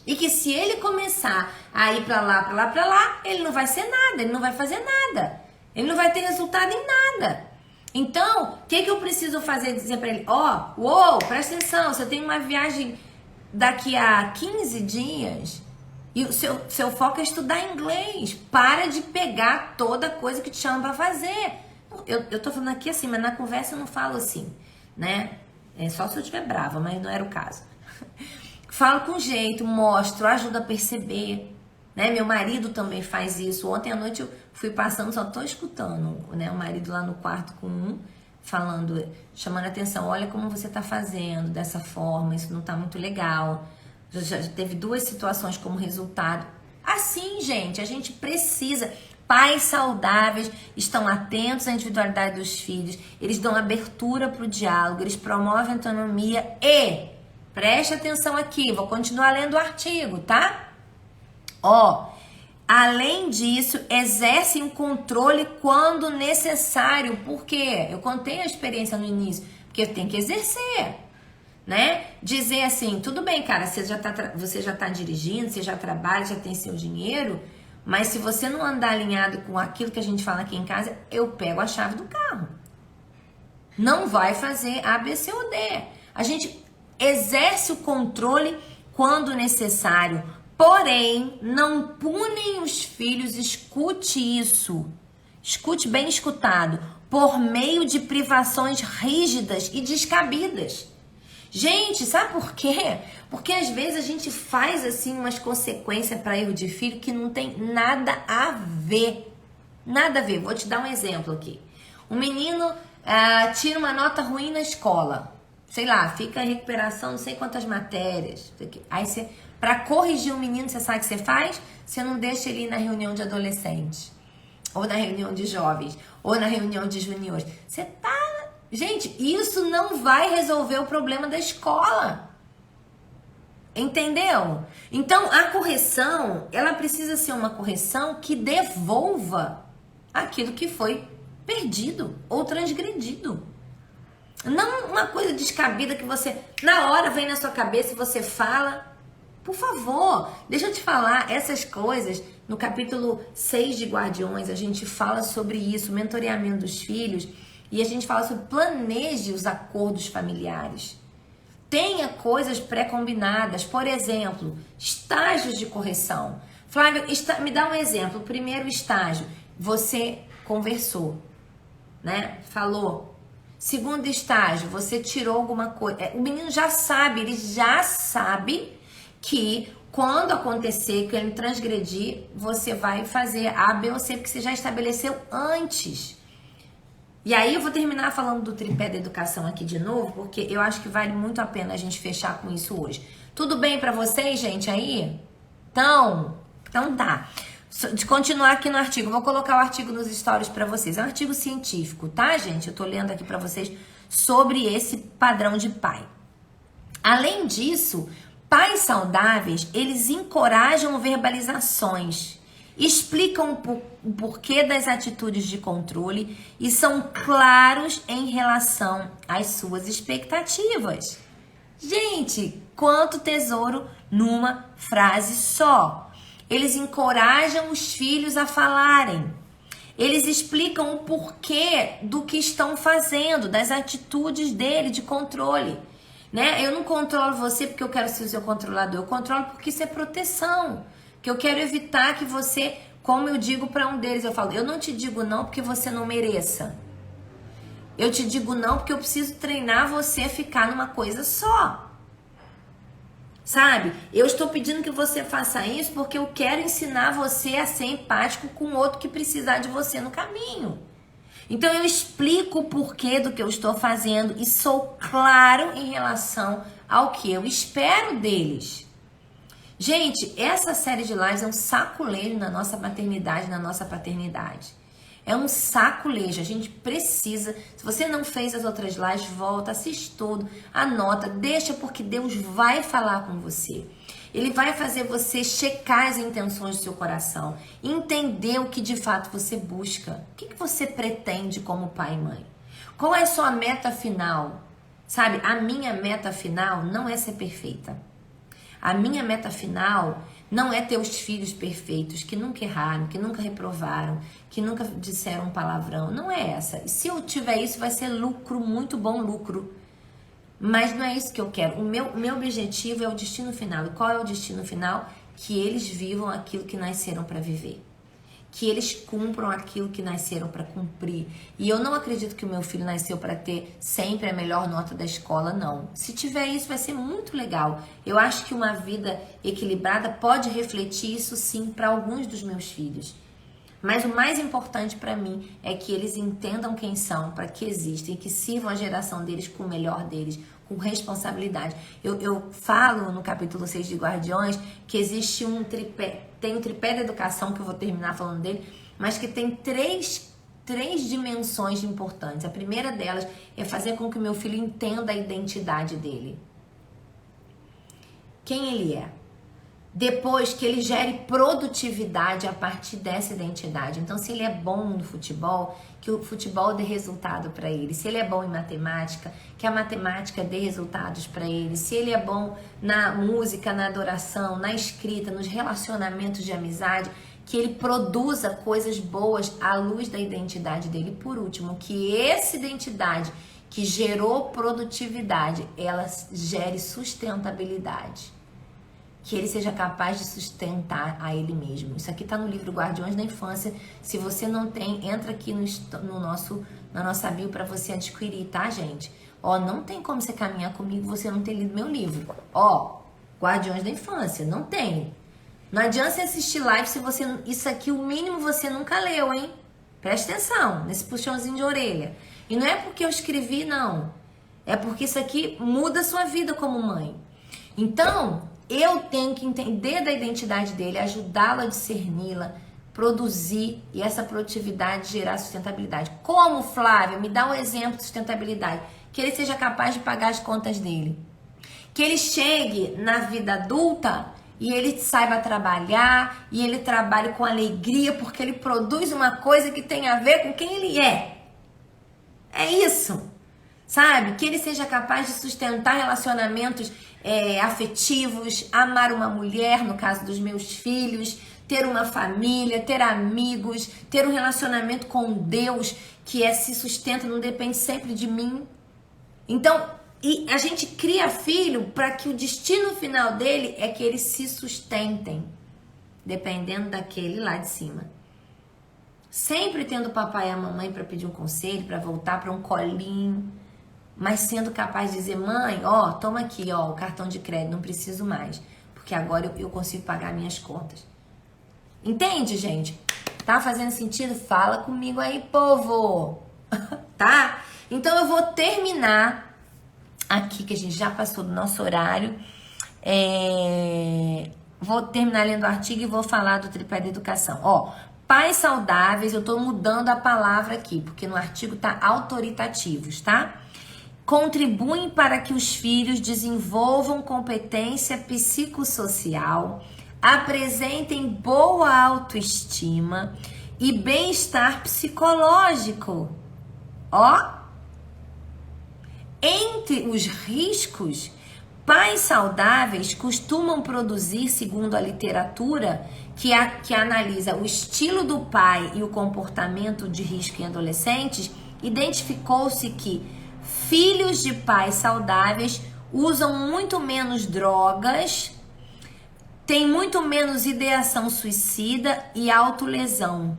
E que se ele começar a ir pra lá, ele não vai ser nada, ele não vai fazer nada. Ele não vai ter resultado em nada. Então, o que eu preciso fazer? Dizer pra ele, ó, presta atenção, você tem uma viagem daqui a 15 dias e o seu foco é estudar inglês. Para de pegar toda coisa que te chama pra fazer. Eu tô falando aqui assim, mas na conversa eu não falo assim, né? É só se eu estiver brava, mas não era o caso. Falo com jeito, mostro, ajudo a perceber. Né? Meu marido também faz isso. Ontem à noite eu fui passando, só tô escutando, né? O marido lá no quarto com falando, chamando a atenção, olha como você tá fazendo dessa forma, isso não tá muito legal. Já teve 2 situações como resultado. Assim, gente, a gente precisa. Pais saudáveis estão atentos à individualidade dos filhos, eles dão abertura pro diálogo, eles promovem autonomia e, preste atenção aqui, vou continuar lendo o artigo, tá? Além disso, exercem o controle quando necessário. Por quê? Eu contei a experiência no início. Porque tem que exercer, né? Dizer assim, tudo bem, cara, você já tá dirigindo, você já trabalha, já tem seu dinheiro, mas se você não andar alinhado com aquilo que a gente fala aqui em casa, eu pego a chave do carro. Não vai fazer A, B, C ou D. A gente exerce o controle quando necessário. Porém, não punem os filhos, escute isso. Escute bem escutado. Por meio de privações rígidas e descabidas. Gente, sabe por quê? Porque às vezes a gente faz assim umas consequências para erro de filho que não tem nada a ver. Nada a ver. Vou te dar um exemplo aqui. Um menino tira uma nota ruim na escola. Sei lá, fica em recuperação, não sei quantas matérias. Aí você, para corrigir o menino, você sabe o que você faz? Você não deixa ele ir na reunião de adolescentes. Ou na reunião de jovens. Ou na reunião de juniores. Você tá... Gente, isso não vai resolver o problema da escola. Entendeu? Então, a correção, ela precisa ser uma correção que devolva aquilo que foi perdido ou transgredido. Não uma coisa descabida que você, na hora, vem na sua cabeça e você fala. Por favor, deixa eu te falar essas coisas. No capítulo 6 de Guardiões, a gente fala sobre isso, mentoreamento dos filhos. E a gente fala sobre planeje os acordos familiares. Tenha coisas pré-combinadas. Por exemplo, estágios de correção. Flávia, me dá um exemplo. O primeiro estágio, você conversou, né? Falou. Segundo estágio, você tirou alguma coisa. O menino já sabe, ele já sabe que quando acontecer, que ele transgredir, você vai fazer A, B ou C, porque você já estabeleceu antes. E aí eu vou terminar falando do tripé da educação aqui de novo, porque eu acho que vale muito a pena a gente fechar com isso hoje. Tudo bem pra vocês, gente, aí? Então tá. De continuar aqui no artigo, vou colocar o artigo nos stories pra vocês. É um artigo científico, tá, gente? Eu tô lendo aqui pra vocês sobre esse padrão de pai. Além disso, pais saudáveis, eles encorajam verbalizações, explicam o porquê das atitudes de controle e são claros em relação às suas expectativas. Gente, quanto tesouro numa frase só. Eles encorajam os filhos a falarem. Eles explicam o porquê do que estão fazendo, das atitudes dele de controle. Né? Eu não controlo você porque eu quero ser o seu controlador. Eu controlo porque isso é proteção. Que eu quero evitar que você, como eu digo para um deles, eu falo, eu não te digo não porque você não mereça. Eu te digo não porque eu preciso treinar você a ficar numa coisa só. Sabe? Eu estou pedindo que você faça isso porque eu quero ensinar você a ser empático com outro que precisar de você no caminho. Então eu explico o porquê do que eu estou fazendo e sou claro em relação ao que eu espero deles. Gente, essa série de lives é um saculejo na nossa maternidade, na nossa paternidade. É um saculejo, a gente precisa. Se você não fez as outras lives, volta, assiste tudo, anota, deixa porque Deus vai falar com você. Ele vai fazer você checar as intenções do seu coração, entender o que de fato você busca. O que você pretende como pai e mãe? Qual é a sua meta final? Sabe, a minha meta final não é ser perfeita. A minha meta final não é ter os filhos perfeitos, que nunca erraram, que nunca reprovaram, que nunca disseram um palavrão. Não é essa. E se eu tiver isso, vai ser lucro, muito bom lucro. Mas não é isso que eu quero. O meu objetivo é o destino final. E qual é o destino final? Que eles vivam aquilo que nasceram para viver. Que eles cumpram aquilo que nasceram para cumprir. E eu não acredito que o meu filho nasceu para ter sempre a melhor nota da escola, não. Se tiver isso, vai ser muito legal. Eu acho que uma vida equilibrada pode refletir isso sim para alguns dos meus filhos. Mas o mais importante para mim é que eles entendam quem são, para que existem, que sirvam a geração deles com o melhor deles, com responsabilidade. Eu falo no capítulo 6 de Guardiões que existe um tripé, tem um tripé da educação, que eu vou terminar falando dele, mas que tem três dimensões importantes. A primeira delas é fazer com que o meu filho entenda a identidade dele. Quem ele é. Depois que ele gere produtividade a partir dessa identidade. Então, se ele é bom no futebol, que o futebol dê resultado para ele. Se ele é bom em matemática, que a matemática dê resultados para ele. Se ele é bom na música, na adoração, na escrita, nos relacionamentos de amizade, que ele produza coisas boas à luz da identidade dele. Por último, que essa identidade que gerou produtividade, ela gere sustentabilidade. Que ele seja capaz de sustentar a ele mesmo. Isso aqui tá no livro Guardiões da Infância. Se você não tem, entra aqui na nossa bio para você adquirir, tá, gente? Ó, não tem como você caminhar comigo você não ter lido meu livro. Ó, Guardiões da Infância, não tem. Não adianta você assistir live se você... Isso aqui, o mínimo, você nunca leu, hein? Presta atenção nesse puxãozinho de orelha. E não é porque eu escrevi, não. É porque isso aqui muda a sua vida como mãe. Então... eu tenho que entender da identidade dele, ajudá-lo a discerni-la, produzir e essa produtividade gerar sustentabilidade. Como, Flávia? Me dá um exemplo de sustentabilidade. Que ele seja capaz de pagar as contas dele. Que ele chegue na vida adulta e ele saiba trabalhar e ele trabalhe com alegria porque ele produz uma coisa que tem a ver com quem ele é. É isso. Sabe? Que ele seja capaz de sustentar relacionamentos afetivos, amar uma mulher, no caso dos meus filhos, ter uma família, ter amigos, ter um relacionamento com Deus que se sustenta, não depende sempre de mim. Então, e a gente cria filho para que o destino final dele é que eles se sustentem, dependendo daquele lá de cima. Sempre tendo o papai e a mamãe para pedir um conselho, para voltar para um colinho, mas sendo capaz de dizer, mãe, ó, toma aqui, ó, o cartão de crédito, não preciso mais, porque agora eu consigo pagar minhas contas. Entende, gente? Tá fazendo sentido? Fala comigo aí, povo! Tá? Então eu vou terminar aqui, que a gente já passou do nosso horário. Vou terminar lendo o artigo e vou falar do tripé da educação. Ó, pais saudáveis, eu tô mudando a palavra aqui, porque no artigo tá autoritativos, tá? Contribuem para que os filhos desenvolvam competência psicossocial, apresentem boa autoestima e bem-estar psicológico. Ó, entre os riscos, pais saudáveis costumam produzir, segundo a literatura, que analisa o estilo do pai e o comportamento de risco em adolescentes, identificou-se que filhos de pais saudáveis usam muito menos drogas, têm muito menos ideação suicida e autolesão.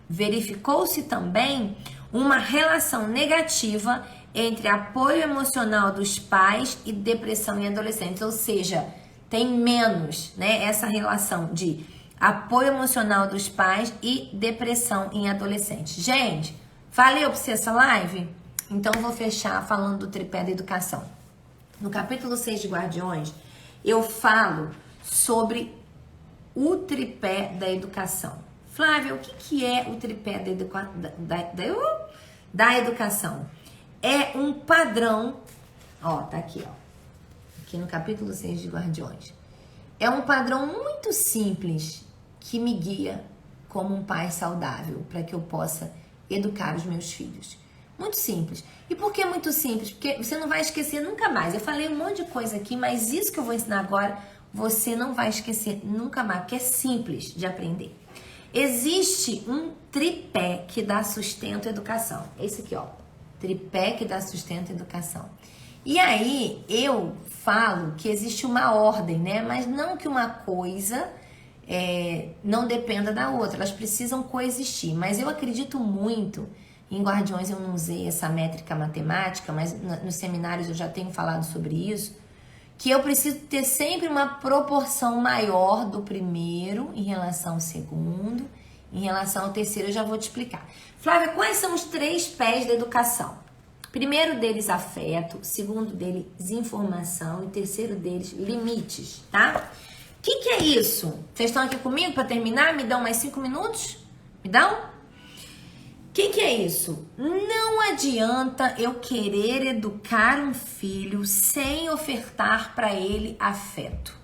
Verificou-se também uma relação negativa entre apoio emocional dos pais e depressão em adolescentes, ou seja, tem menos, né, essa relação de apoio emocional dos pais e depressão em adolescentes. Gente, valeu pra você essa live? Então, eu vou fechar falando do tripé da educação. No capítulo 6 de Guardiões, eu falo sobre o tripé da educação. Flávia, o que é o tripé da educação? É um padrão, ó, tá aqui, ó, aqui no capítulo 6 de Guardiões. É um padrão muito simples que me guia como um pai saudável para que eu possa educar os meus filhos. Muito simples. E por que muito simples? Porque você não vai esquecer nunca mais. Eu falei um monte de coisa aqui, mas isso que eu vou ensinar agora, você não vai esquecer nunca mais, porque é simples de aprender. Existe um tripé que dá sustento à educação. Esse aqui, ó. Tripé que dá sustento à educação. E aí, eu falo que existe uma ordem, né? Mas não que uma coisa não dependa da outra. Elas precisam coexistir. Mas eu acredito muito... Em Guardiões eu não usei essa métrica matemática, mas nos seminários eu já tenho falado sobre isso, que eu preciso ter sempre uma proporção maior do primeiro em relação ao segundo, em relação ao terceiro eu já vou te explicar. Flávia, quais são os 3 pés da educação? Primeiro deles, afeto, segundo deles, informação e terceiro deles, limites, tá? O que é isso? Vocês estão aqui comigo para terminar? Me dão mais 5 minutos? Me dão? O que é isso? Não adianta eu querer educar um filho sem ofertar para ele afeto.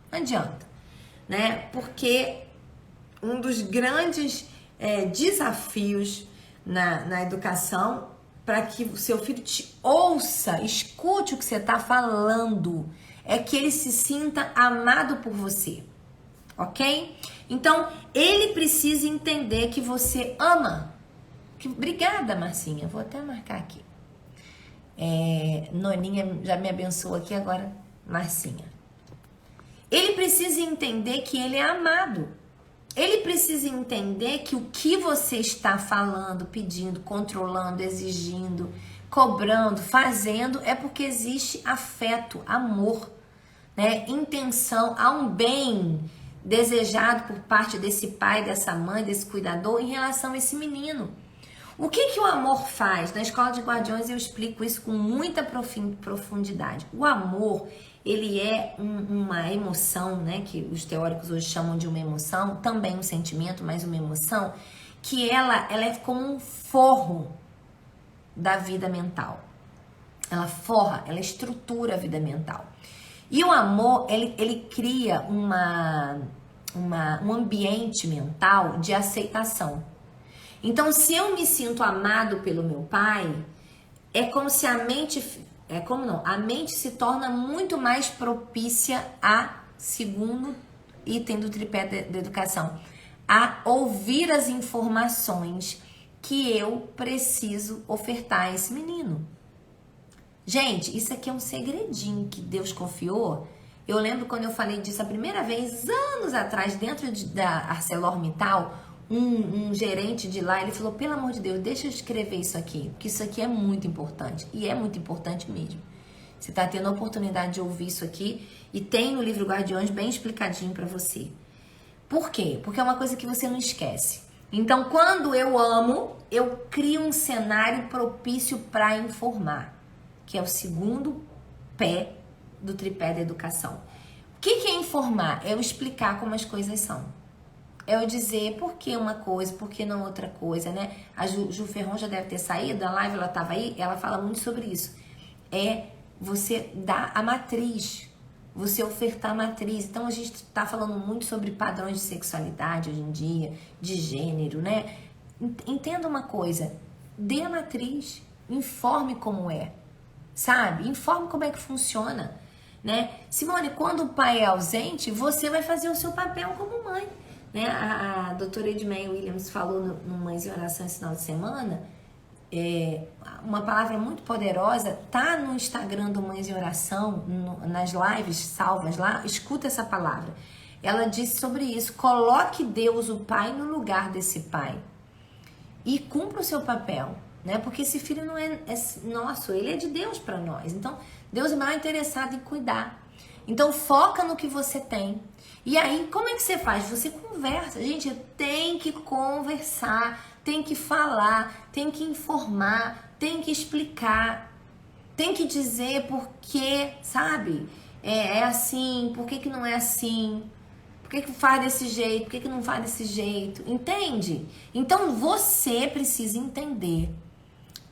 Não adianta. né? Porque um dos grandes desafios na educação, para que o seu filho te ouça, escute o que você está falando, é que ele se sinta amado por você, ok? Então, ele precisa entender que você ama. Obrigada, Marcinha. Vou até marcar aqui. Noninha já me abençoou aqui, agora Marcinha. Ele precisa entender que ele é amado. Ele precisa entender que o que você está falando, pedindo, controlando, exigindo, cobrando, fazendo, é porque existe afeto, amor, né? Intenção, há um bem desejado por parte desse pai, dessa mãe, desse cuidador em relação a esse menino. O que o amor faz? Na Escola de Guardiões eu explico isso com muita profundidade. O amor, ele é uma emoção, né, que os teóricos hoje chamam de uma emoção, também um sentimento, mas uma emoção, que ela é como um forro da vida mental. Ela forra, ela estrutura a vida mental. E o amor, ele cria um ambiente mental de aceitação. Então, se eu me sinto amado pelo meu pai, é como se a mente... a mente se torna muito mais propícia a, segundo item do tripé da educação, a ouvir as informações que eu preciso ofertar a esse menino. Gente, isso aqui é um segredinho que Deus confiou. Eu lembro quando eu falei disso a primeira vez, anos atrás, dentro da ArcelorMittal, um gerente de lá, ele falou, pelo amor de Deus, deixa eu escrever isso aqui, porque isso aqui é muito importante, e é muito importante mesmo. Você está tendo a oportunidade de ouvir isso aqui, e tem no livro Guardiões bem explicadinho para você. Por quê? Porque é uma coisa que você não esquece. Então, quando eu amo, eu crio um cenário propício para informar, que é o segundo pé do tripé da educação. O que é informar? É eu explicar como as coisas são. É eu dizer por que uma coisa, por que não outra coisa, né? A Ju Ferron já deve ter saído, a live ela estava aí, ela fala muito sobre isso. É você dar a matriz, você ofertar a matriz. Então a gente está falando muito sobre padrões de sexualidade hoje em dia, de gênero, né? Entenda uma coisa, dê a matriz, informe como é, sabe? Informe como é que funciona, né? Simone, quando o pai é ausente, você vai fazer o seu papel como mãe. Né? A doutora Edmeia Williams falou no Mães em Oração esse final de semana, uma palavra muito poderosa, tá no Instagram do Mães em Oração, nas lives salvas lá, escuta essa palavra. Ela disse sobre isso, coloque Deus, o Pai, no lugar desse pai e cumpra o seu papel, né? Porque esse filho não é nosso, ele é de Deus para nós. Então, Deus é mais interessado em cuidar. Então, foca no que você tem. E aí, como é que você faz? Você conversa. Gente, tem que conversar, tem que falar, tem que informar, tem que explicar, tem que dizer por que, sabe? É assim, por que não é assim? Por que faz desse jeito? Por que não faz desse jeito? Entende? Então, você precisa entender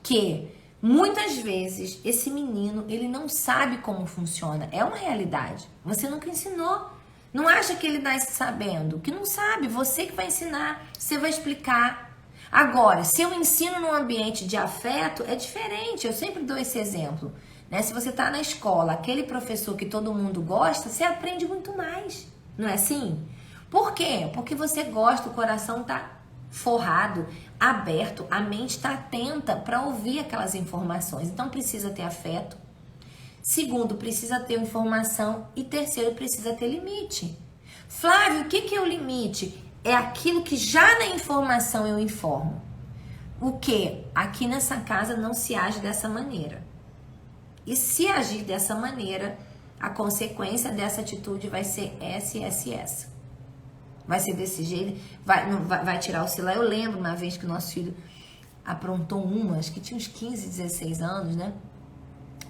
que muitas vezes esse menino, ele não sabe como funciona. É uma realidade. Você nunca ensinou. Não acha que ele nasce sabendo? Que não sabe. Você que vai ensinar. Você vai explicar. Agora, se eu ensino num ambiente de afeto, é diferente. Eu sempre dou esse exemplo, né? Se você está na escola, aquele professor que todo mundo gosta, você aprende muito mais. Não é assim? Por quê? Porque você gosta, o coração está forrado, aberto, a mente está atenta para ouvir aquelas informações. Então precisa ter afeto. Segundo, precisa ter informação. E terceiro, precisa ter limite. Flávio, o que é o limite? É aquilo que já na informação eu informo. O que? Aqui nessa casa não se age dessa maneira. E se agir dessa maneira, a consequência dessa atitude vai ser essa. Vai ser desse jeito, vai tirar o celular. Eu lembro uma vez que o nosso filho aprontou uma, acho que tinha uns 15, 16 anos, né?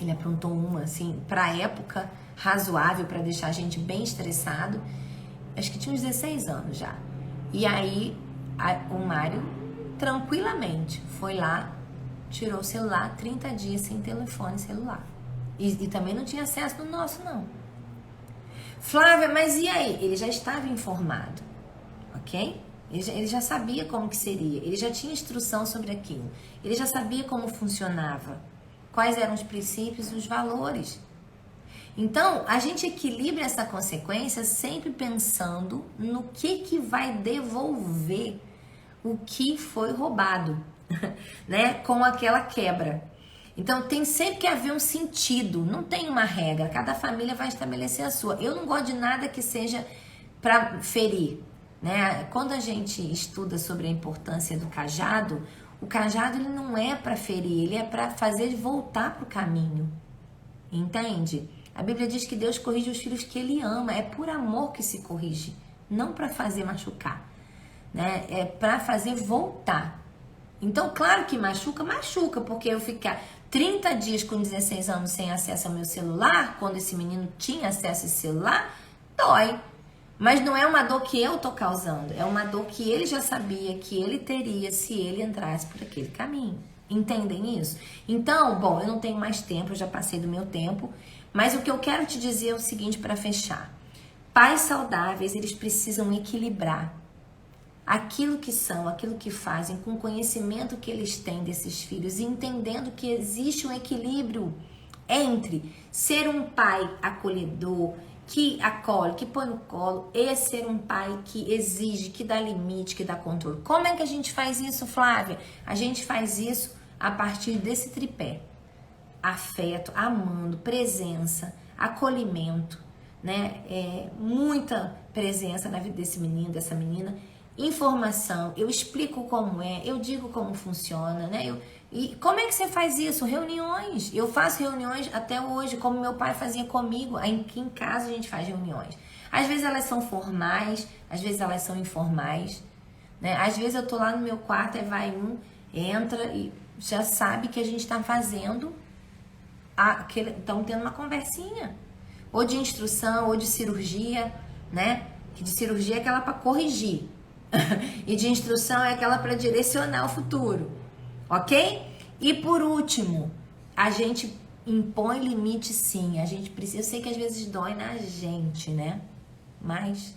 Ele aprontou uma, assim, pra época razoável, pra deixar a gente bem estressado. Acho que tinha uns 16 anos já. E aí, o Mário, tranquilamente, foi lá, tirou o celular, 30 dias sem telefone celular. E também não tinha acesso no nosso, não. Flávia, mas e aí? Ele já estava informado, ok? Ele já sabia como que seria, ele já tinha instrução sobre aquilo, ele já sabia como funcionava, quais eram os princípios e os valores. Então, a gente equilibra essa consequência sempre pensando no que vai devolver o que foi roubado, né? Com aquela quebra. Então, tem sempre que haver um sentido, não tem uma regra, cada família vai estabelecer a sua. Eu não gosto de nada que seja para ferir, né? Quando a gente estuda sobre a importância do cajado, o cajado ele não é para ferir, ele é para fazer voltar para o caminho, entende? A Bíblia diz que Deus corrige os filhos que Ele ama. É por amor que se corrige, não para fazer machucar, né? É para fazer voltar. Então, claro que machuca, porque eu ficar 30 dias com 16 anos sem acesso ao meu celular, quando esse menino tinha acesso a esse celular, dói. Mas não é uma dor que eu tô causando, é uma dor que ele já sabia que ele teria se ele entrasse por aquele caminho. Entendem isso? Então, bom, eu não tenho mais tempo, eu já passei do meu tempo. Mas o que eu quero te dizer é o seguinte para fechar. Pais saudáveis, eles precisam equilibrar aquilo que são, aquilo que fazem, com o conhecimento que eles têm desses filhos e entendendo que existe um equilíbrio entre ser um pai acolhedor, que acolhe, que põe no colo, e ser um pai que exige, que dá limite, que dá controle. Como é que a gente faz isso, Flávia? A gente faz isso a partir desse tripé. Afeto, amando, presença, acolhimento, né? Muita presença na vida desse menino, dessa menina, informação, eu explico como é, eu digo como funciona, né? E como é que você faz isso? Reuniões, eu faço reuniões até hoje, como meu pai fazia comigo, aqui em casa a gente faz reuniões. Às vezes elas são formais, às vezes elas são informais, né? Às vezes eu tô lá no meu quarto, aí vai um, entra e já sabe que a gente tá fazendo estão tendo uma conversinha, ou de instrução, ou de cirurgia, né? Que de cirurgia é aquela para corrigir, e de instrução é aquela para direcionar o futuro, ok? E por último, a gente impõe limite sim, a gente precisa, eu sei que às vezes dói na gente, né? Mas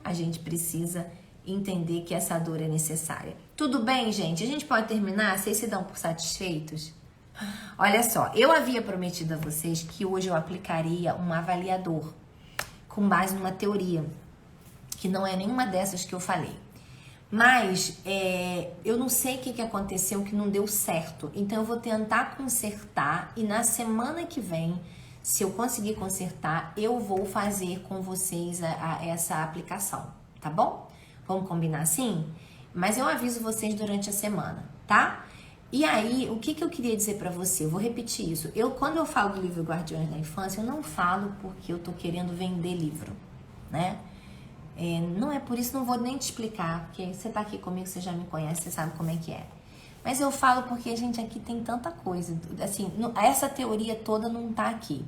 a gente precisa entender que essa dor é necessária. Tudo bem, gente? A gente pode terminar? Vocês se dão por satisfeitos? Olha só, eu havia prometido a vocês que hoje eu aplicaria um avaliador com base numa teoria, que não é nenhuma dessas que eu falei. Mas eu não sei o que aconteceu, que não deu certo. Então eu vou tentar consertar e na semana que vem, se eu conseguir consertar, eu vou fazer com vocês essa aplicação, tá bom? Vamos combinar assim? Mas eu aviso vocês durante a semana, tá? E aí, o que eu queria dizer pra você? Eu vou repetir isso. Quando eu falo do livro Guardiões da Infância, eu não falo porque eu tô querendo vender livro, né? Não é por isso, não vou nem te explicar, porque você tá aqui comigo, você já me conhece, você sabe como é que é. Mas eu falo porque a gente aqui tem tanta coisa, assim, essa teoria toda não tá aqui.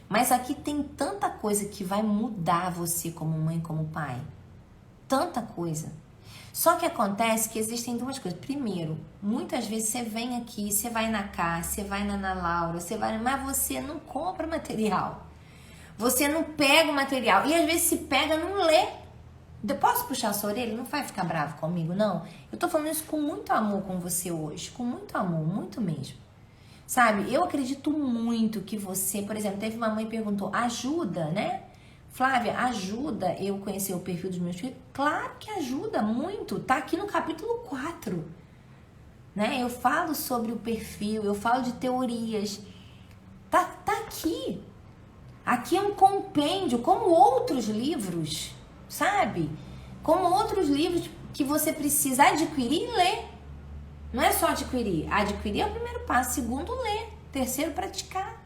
Mas aqui tem tanta coisa que vai mudar você como mãe, como pai. Tanta coisa. Só que acontece que existem duas coisas. Primeiro, muitas vezes você vem aqui, você vai na Cá, você vai na Ana Laura, mas você não compra material. Você não pega o material. E às vezes se pega, não lê. Eu posso puxar a sua orelha? Não vai ficar bravo comigo, não? Eu tô falando isso com muito amor com você hoje. Com muito amor, muito mesmo. Sabe, eu acredito muito que você, por exemplo, teve uma mãe que perguntou, ajuda, né? Flávia, ajuda eu conhecer o perfil dos meus filhos? Claro que ajuda muito, tá aqui no capítulo 4, né? Eu falo sobre o perfil, eu falo de teorias, tá aqui. Aqui é um compêndio, como outros livros, sabe? Como outros livros que você precisa adquirir e ler. Não é só adquirir, adquirir é o primeiro passo, segundo ler, terceiro praticar.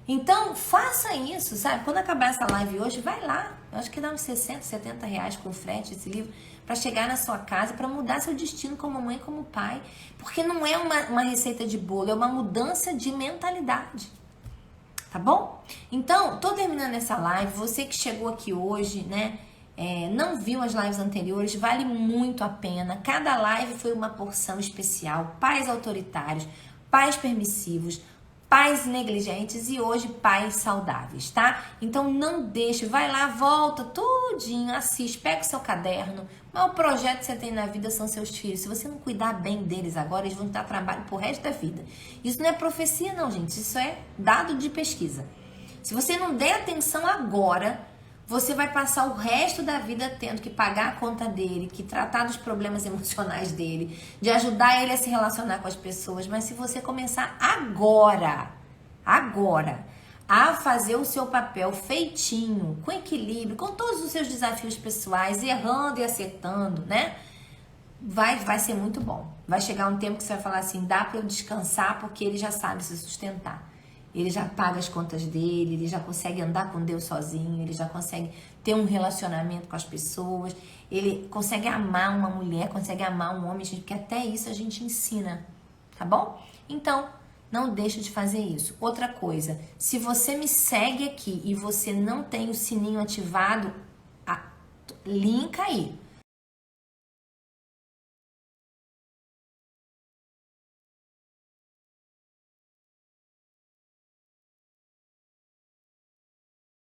Então, faça isso, sabe? Quando acabar essa live hoje, vai lá. Eu acho que dá uns 60, 70 reais com frete esse livro para chegar na sua casa, para mudar seu destino como mãe, como pai. Porque não é uma receita de bolo, é uma mudança de mentalidade. Tá bom? Então, tô terminando essa live. Você que chegou aqui hoje, né? Não viu as lives anteriores, vale muito a pena. Cada live foi uma porção especial. Pais autoritários, pais permissivos, pais negligentes e hoje pais saudáveis, tá? Então não deixe, vai lá, volta tudinho, assiste, pega o seu caderno. Mas o projeto que você tem na vida são seus filhos. Se você não cuidar bem deles agora, eles vão dar trabalho pro resto da vida. Isso não é profecia não, gente, isso é dado de pesquisa. Se você não der atenção agora, você vai passar o resto da vida tendo que pagar a conta dele, que tratar dos problemas emocionais dele, de ajudar ele a se relacionar com as pessoas. Mas se você começar agora, a fazer o seu papel feitinho, com equilíbrio, com todos os seus desafios pessoais, errando e acertando, né? Vai ser muito bom. Vai chegar um tempo que você vai falar assim, dá para eu descansar porque ele já sabe se sustentar. Ele já paga as contas dele, ele já consegue andar com Deus sozinho, ele já consegue ter um relacionamento com as pessoas, ele consegue amar uma mulher, consegue amar um homem, gente, porque até isso a gente ensina, tá bom? Então, não deixa de fazer isso. Outra coisa, se você me segue aqui e você não tem o sininho ativado, linka aí.